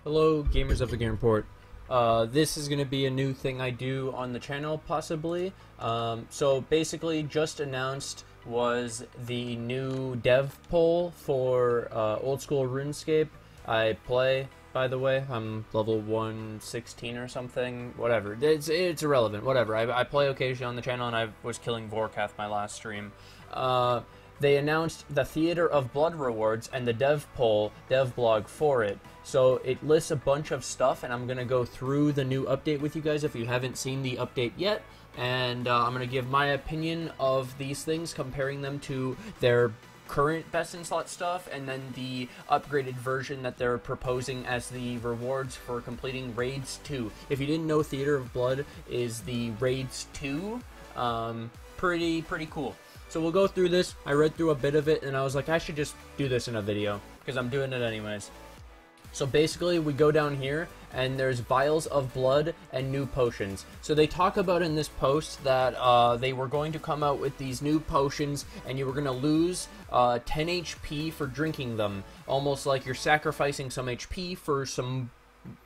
Hello, gamers of the Game Report. This is going to be a new thing I do on the channel, possibly. So basically, just announced was the new dev poll for old school RuneScape. I play, by the way. I'm level 116 or something. Whatever. It's irrelevant. Whatever. I play occasionally on the channel, and I was killing Vorkath my last stream. They announced the Theater of Blood rewards and the dev blog for it. So it lists a bunch of stuff, and I'm going to go through the new update with you guys if you haven't seen the update yet. And I'm going to give my opinion of these things, comparing them to their current best in slot stuff, and then the upgraded version that they're proposing as the rewards for completing Raids 2. If you didn't know, Theater of Blood is the Raids 2. Pretty cool. So we'll go through this. I read through a bit of it, and I was like, I should just do this in a video, because I'm doing it anyways. So basically, we go down here, and there's Vials of Blood and new potions. So they talk about in this post that they were going to come out with these new potions, and you were going to lose 10 HP for drinking them. Almost like you're sacrificing some HP for some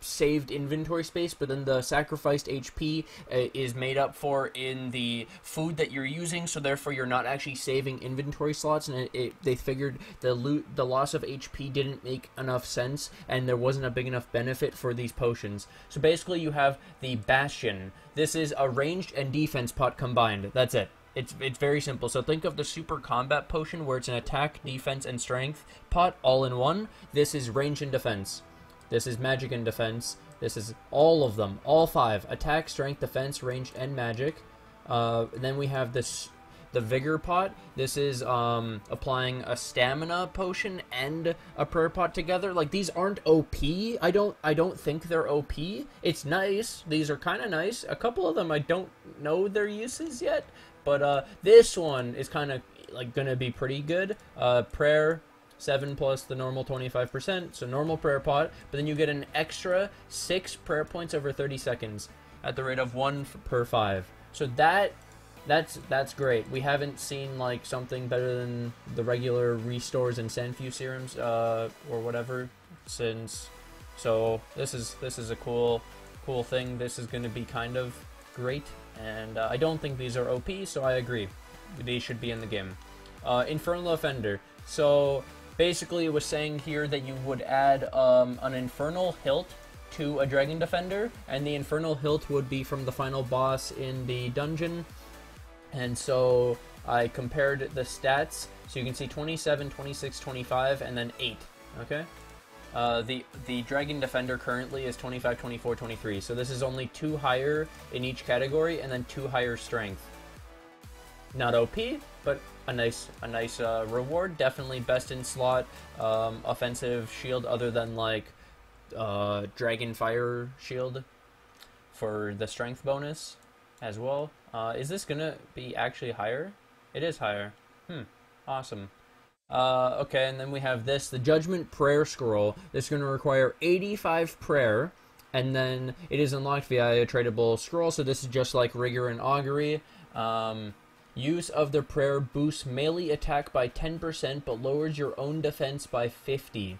saved inventory space, but then the sacrificed HP is made up for in the food that you're using, so therefore you're not actually saving inventory slots, and they figured the loss of HP didn't make enough sense, and there wasn't a big enough benefit for these potions. So basically you have the Bastion. This is a ranged and defense pot combined. That's it. It's very simple. So think of the super combat potion where it's an attack, defense, and strength pot all in one. This is range and defense. This is magic and defense. This is all of them. All 5. Attack, strength, defense, ranged, and magic. Then we have the Vigor Pot. This is applying a stamina potion and a prayer pot together. Like, these aren't OP. I don't think they're OP. It's nice. These are kind of nice. A couple of them I don't know their uses yet. But this one is kind of like gonna be pretty good. Prayer 7 plus the normal 25%, so normal prayer pot, but then you get an extra 6 prayer points over 30 seconds at the rate of 1 per 5. So that's great. We haven't seen like something better than the regular restores and Sanfu serums or whatever since. So this is a cool thing. This is going to be kind of great, and I don't think these are OP, so I agree. These should be in the game. Infernal Offender. So basically, it was saying here that you would add an Infernal Hilt to a Dragon Defender, and the Infernal Hilt would be from the final boss in the dungeon. And so I compared the stats, so you can see 27, 26, 25, and then 8, okay? The Dragon Defender currently is 25, 24, 23, so this is only 2 higher in each category, and then 2 higher strength. Not OP, but a nice reward. Definitely best in slot offensive shield, other than like Dragon Fire Shield for the strength bonus as well. Is this gonna be actually higher? It is higher. Awesome. Okay, and then we have this, the Judgement Prayer Scroll. This is going to require 85 prayer, and then it is unlocked via a tradable scroll, so this is just like Rigor and Augury. Use of the prayer boosts melee attack by 10%, but lowers your own defense by 50.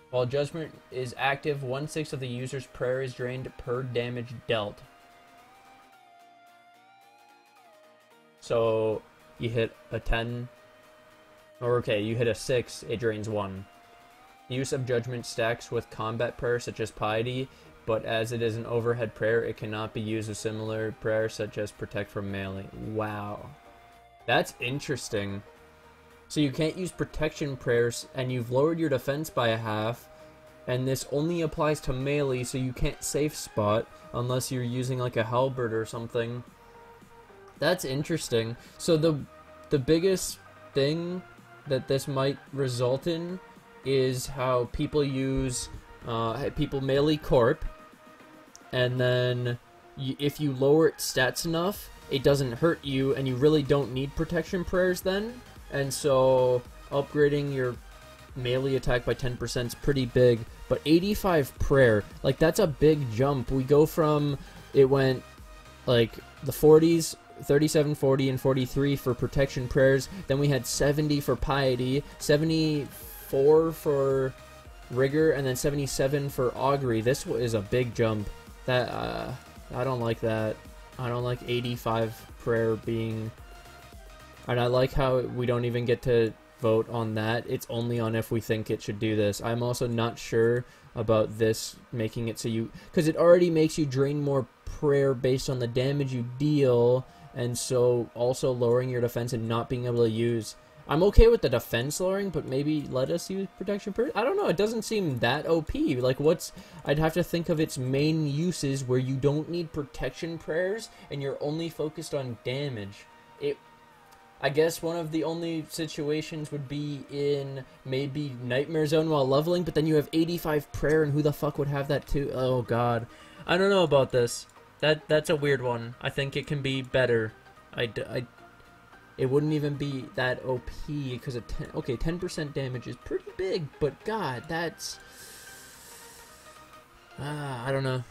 While Judgement is active, 1/6 of the user's prayer is drained per damage dealt. So you hit a 10, or okay, you hit a 6, it drains 1. Use of Judgement stacks with combat prayer such as Piety, but as it is an overhead prayer, it cannot be used with similar prayer such as Protect from melee. Wow. That's interesting. So you can't use protection prayers, and you've lowered your defense by a half, and this only applies to melee, so you can't safe spot unless you're using like a halberd or something. That's interesting. So the biggest thing that this might result in is how people use people melee corp, and then if you lower its stats enough, it doesn't hurt you, and you really don't need protection prayers then. And so upgrading your melee attack by 10% is pretty big. But 85 prayer, like, that's a big jump. We go from, it went like the 40s, 37, 40, and 43 for protection prayers. Then we had 70 for piety, 74 for Rigor, and then 77 for Augury. This is a big jump. That, I don't like that. I don't like 85 prayer being... And I like how we don't even get to vote on that. It's only on if we think it should do this. I'm also not sure about this making it so you... Because it already makes you drain more prayer based on the damage you deal, and so also lowering your defense and not being able to use... I'm okay with the defense lowering, but maybe let us use protection prayer? I don't know, it doesn't seem that OP. Like, what's... I'd have to think of its main uses where you don't need protection prayers and you're only focused on damage. I guess one of the only situations would be in maybe Nightmare Zone while leveling, but then you have 85 prayer, and who the fuck would have that too? Oh god. I don't know about this. That's a weird one. I think it can be better. It wouldn't even be that OP because of 10% damage is pretty big, but god, that's... I don't know.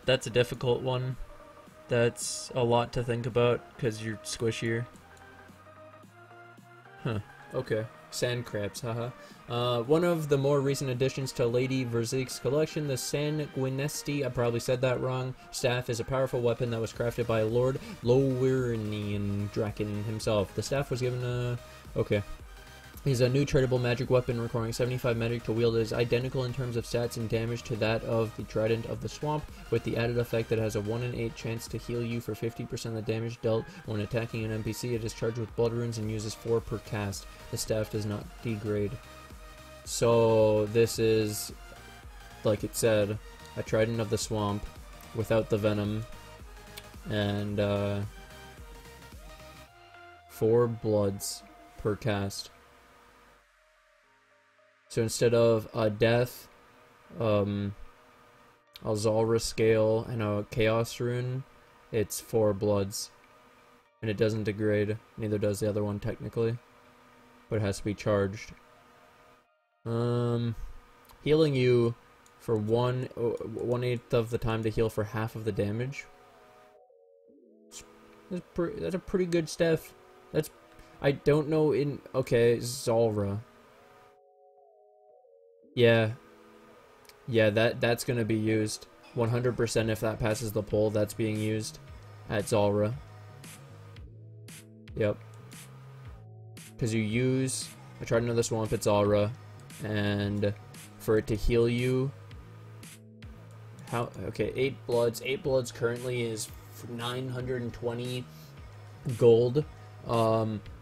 That's a difficult one. That's a lot to think about, because you're squishier. Huh, okay. Sand crabs, haha. One of the more recent additions to Lady Verzig's collection, the Sanguinesti, I probably said that wrong, staff is a powerful weapon that was crafted by Lord Lowirnian Draken himself. The staff was given a... okay. He's a new tradable magic weapon requiring 75 magic to wield. It is identical in terms of stats and damage to that of the Trident of the Swamp, with the added effect that it has a 1 in 8 chance to heal you for 50% of the damage dealt when attacking an NPC. It is charged with blood runes and uses 4 per cast. The staff does not degrade. So this is, like it said, a Trident of the Swamp without the venom, and 4 bloods per cast. So instead of a death, a Zulrah scale, and a chaos rune, it's 4 bloods. And it doesn't degrade, neither does the other one technically. But it has to be charged. Healing you for 1/8 of the time to heal for half of the damage. That's a pretty good staff. I don't know in... okay, Zulrah. Yeah, that's gonna be used 100% if that passes the poll. That's being used at Zulrah. Yep, because you use a Trident of the Swamp at Zulrah, and for it to heal you, okay, 8 bloods. 8 bloods currently is 920 gold.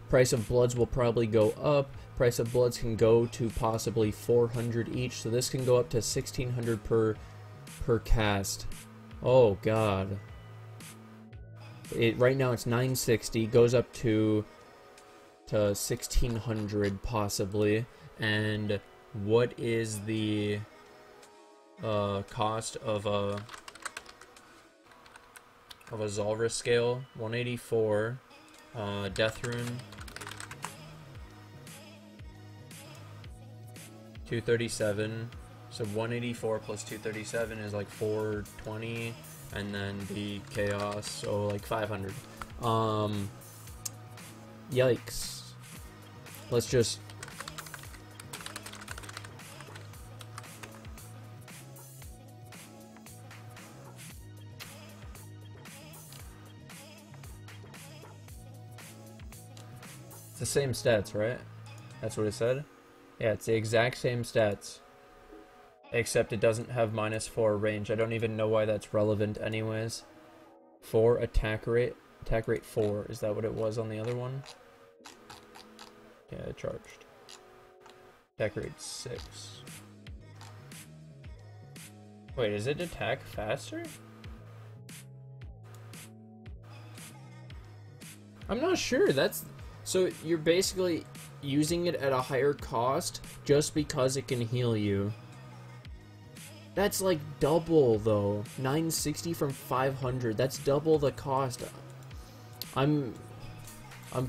Price of bloods will probably go up. Price of bloods can go to possibly 400 each, so this can go up to 1600 per cast. Oh god. Right now it's 960, goes up to 1600 possibly. And what is the cost of a Zulrah scale? 184. Death rune 237, so 184 plus 237 is like 420, and then the chaos, so like 500. Yikes. Let's just... it's the same stats, right? That's what it said? Yeah, it's the exact same stats, except it doesn't have -4 range. I don't even know why that's relevant anyways. 4 attack rate 4, is that what it was on the other one? Yeah, charged. Attack rate 6. Wait, is it attack faster? I'm not sure, so you're basically using it at a higher cost just because it can heal you. That's like double though. 960 from 500. That's double the cost. I'm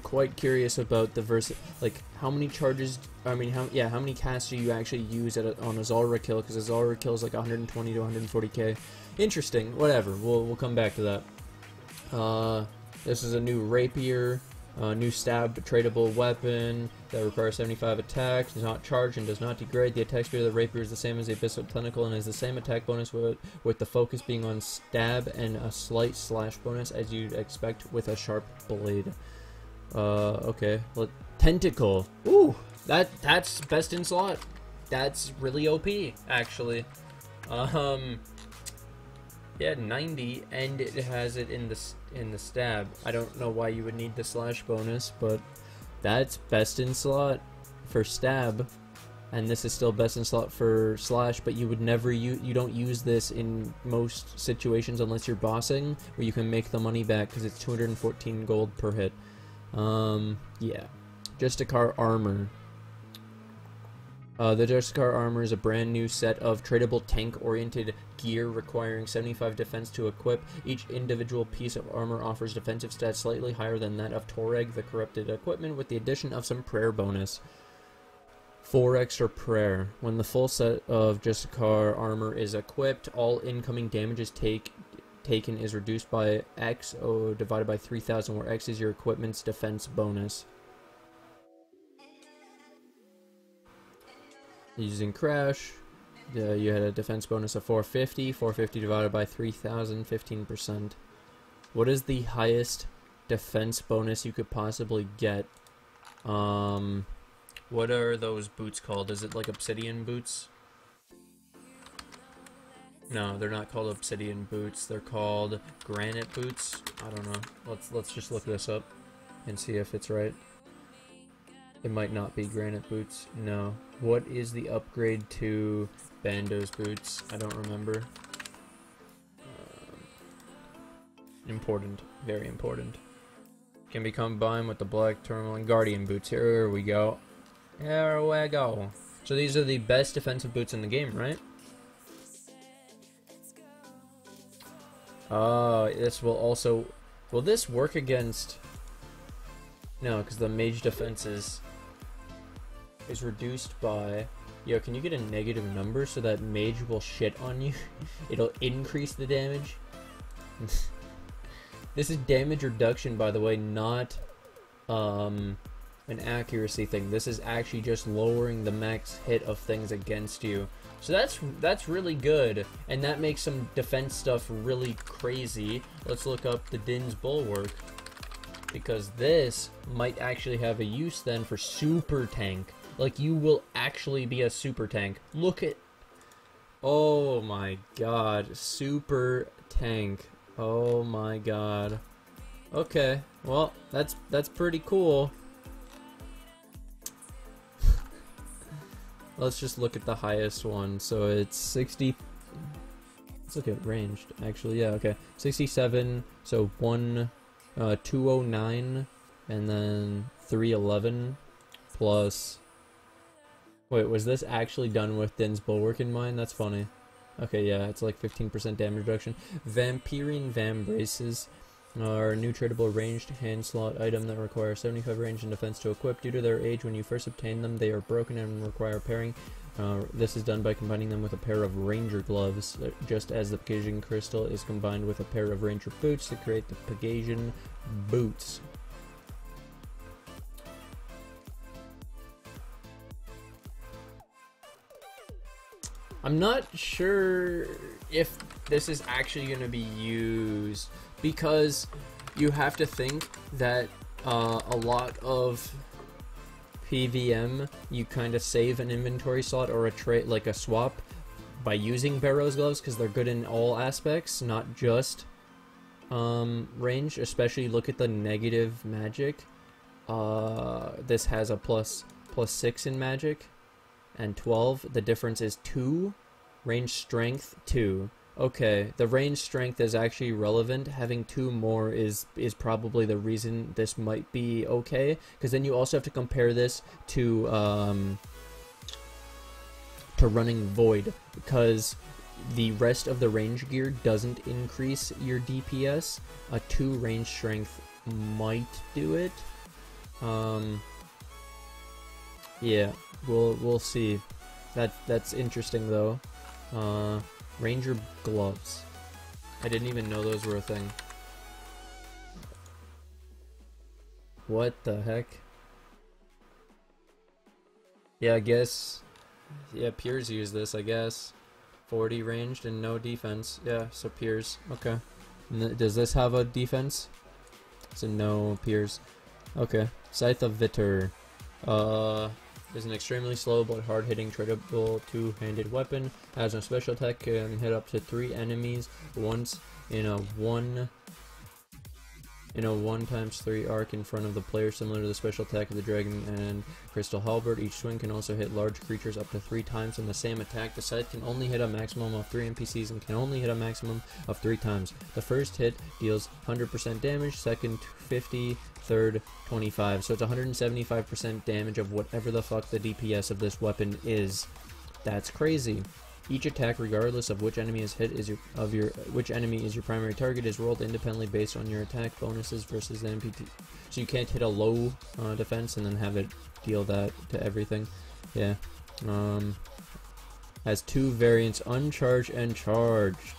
quite curious about the like how many charges. I mean, how many casts do you actually use on a Zulrah kill? Because a Zulrah kill is like 120 to 140k. Interesting. Whatever. We'll come back to that. This is a new Rapier. New stab tradable weapon that requires 75 attack, does not charge and does not degrade. The attack speed of the rapier is the same as the abyssal tentacle and has the same attack bonus with the focus being on stab and a slight slash bonus as you'd expect with a sharp blade. Okay. Tentacle. Ooh, that's best in slot. That's really OP, actually. Yeah, 90, and it has it in the stab. I don't know why you would need the slash bonus, but that's best in slot for stab, and this is still best in slot for slash. But you would never you don't use this in most situations unless you're bossing, where you can make the money back because it's 214 gold per hit. Yeah, Justiciar armor. The Justiciar armor is a brand new set of tradable tank-oriented gear requiring 75 defense to equip. Each individual piece of armor offers defensive stats slightly higher than that of Toreg, the corrupted equipment, with the addition of some prayer bonus. 4 extra prayer. When the full set of Justiciar armor is equipped, all incoming damages taken is reduced by X divided by 3,000, where X is your equipment's defense bonus. Using Crash, you had a defense bonus of 450. 450 divided by 3,000, 15%. What is the highest defense bonus you could possibly get? What are those boots called? Is it like obsidian boots? No, they're not called obsidian boots. They're called granite boots. I don't know. Let's just look this up and see if it's right. It might not be granite boots. No. What is the upgrade to Bando's boots? I don't remember. Important. Very important. Can be combined with the black tourmaline guardian boots. Here we go. Here we go. So these are the best defensive boots in the game, right? This will also... Will this work against... No, because the mage defenses is reduced by... Yo, can you get a negative number so that mage will shit on you? It'll increase the damage. This is damage reduction, by the way, not an accuracy thing. This is actually just lowering the max hit of things against you. So that's really good, and that makes some defense stuff really crazy. Let's look up the Din's Bulwark, because this might actually have a use then for super tank. Like, you will actually be a super tank. Look at... Oh my god. Super tank. Oh my god. Okay. Well, that's pretty cool. Let's just look at the highest one. So it's 60... Let's look at ranged. Actually, yeah, okay. 67, so 209, and then 311, plus... Wait, was this actually done with Din's Bulwark in mind? That's funny. Okay, yeah, it's like 15% damage reduction. Vampyrium Vambraces are a new tradable ranged hand slot item that require 75 range and defense to equip. Due to their age, when you first obtain them, they are broken and require pairing. This is done by combining them with a pair of ranger gloves, just as the Pegasian crystal is combined with a pair of ranger boots to create the Pegasian boots. I'm not sure if this is actually going to be used, because you have to think that a lot of PVM, you kind of save an inventory slot or a trait, like a swap, by using Barrow's gloves, because they're good in all aspects, not just range. Especially look at the negative magic. This has a plus 6 in magic. And 12, the difference is 2, range strength 2. Okay, the range strength is actually relevant. Having 2 more is probably the reason this might be okay, because then you also have to compare this to running Void, because the rest of the range gear doesn't increase your DPS. A 2 range strength might do it. Yeah, we'll see. That's interesting though. Ranger gloves. I didn't even know those were a thing. What the heck? Yeah, I guess. Yeah, Piers use this, I guess. 40 ranged and no defense. Yeah, so Piers. Okay. Does this have a defense? So no Piers. Okay. Scythe of Vitur. Is an extremely slow but hard-hitting tradable two-handed weapon. Has no special attack, can hit up to 3 enemies once in a 1x3 arc in front of the player, similar to the special attack of the Dragon and Crystal Halberd. Each swing can also hit large creatures up to 3 times in the same attack. The scythe can only hit a maximum of 3 NPCs and can only hit a maximum of 3 times. The first hit deals 100% damage, second 50, third 25. So it's 175% damage of whatever the fuck the DPS of this weapon is. That's crazy. Each attack, regardless of which enemy is hit, which enemy is your primary target, is rolled independently based on your attack bonuses versus the NPT. So you can't hit a low defense and then have it deal that to everything. Yeah. Has 2 variants: uncharged and charged.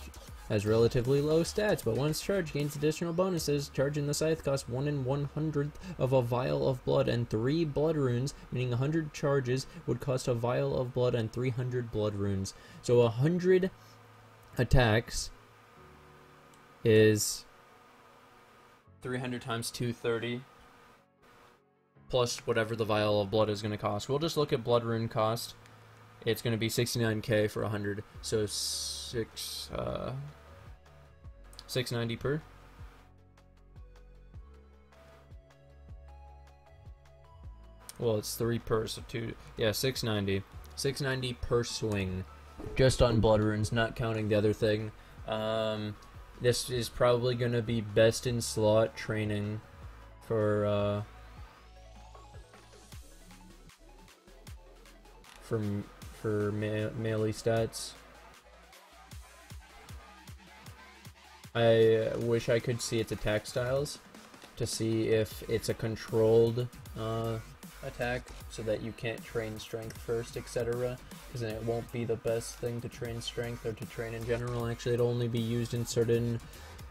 Has relatively low stats, but once charged gains additional bonuses. Charging the scythe costs 1 in 100th of a vial of blood and 3 blood runes, meaning 100 charges would cost a vial of blood and 300 blood runes. So 100 attacks is 300 times 230 plus whatever the vial of blood is going to cost. We'll just look at blood rune cost. It's going to be 69k for 100, so 690 per. Well, it's 3 per, so 2. Yeah, 690. 690 per swing, just on blood runes, not counting the other thing. This is probably going to be best in slot training for melee stats. I wish I could see its attack styles to see if it's a controlled attack, so that you can't train strength first, etc. Because then it won't be the best thing to train strength or to train in general. Actually, it'll only be used in certain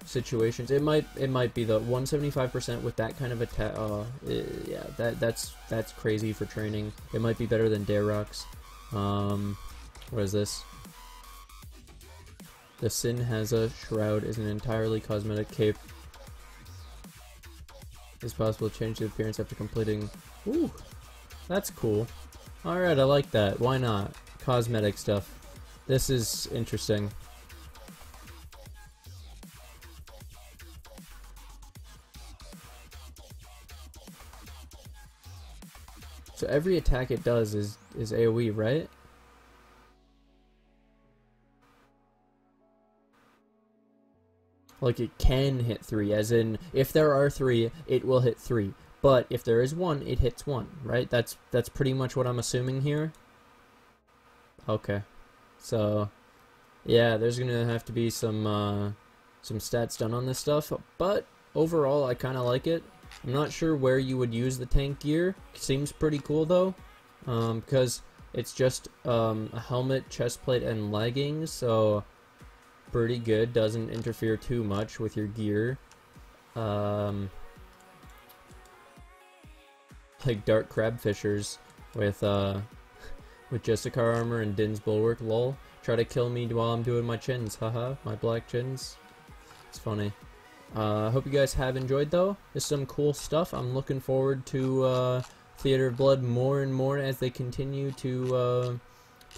situations. It might be the 175% with that kind of attack. Yeah, that's crazy for training. It might be better than Darok's. What is this? The Sinhaza Shroud is an entirely cosmetic cape. It's possible to change the appearance after completing. Ooh, that's cool. Alright, I like that. Why not? Cosmetic stuff. This is interesting. So every attack it does is AoE, right? Like, it can hit 3, as in, if there are 3, it will hit 3. But if there is 1, it hits 1, right? That's pretty much what I'm assuming here. Okay. So, yeah, there's gonna have to be some stats done on this stuff. But, overall, I kinda like it. I'm not sure where you would use the tank gear. Seems pretty cool, though. Because it's just a helmet, chestplate, and leggings, so pretty good. Doesn't interfere too much with your gear. Like Dark Crabfishers with Justiciar armor and Din's Bulwark, lol. Try to kill me while I'm doing my chins, haha, my black chins. It's funny. Hope you guys have enjoyed, though. There's some cool stuff. I'm looking forward to Theater of Blood more and more as they continue to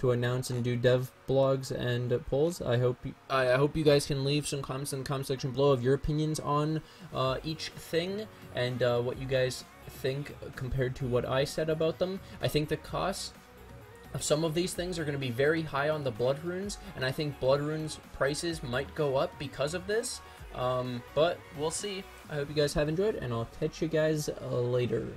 announce and do dev blogs and polls. I hope you guys can leave some comments in the comment section below of your opinions on each thing and what you guys think compared to what I said about them. I think the costs of some of these things are going to be very high on the blood runes, and I think blood runes prices might go up because of this. But we'll see. I hope you guys have enjoyed, and I'll catch you guys later.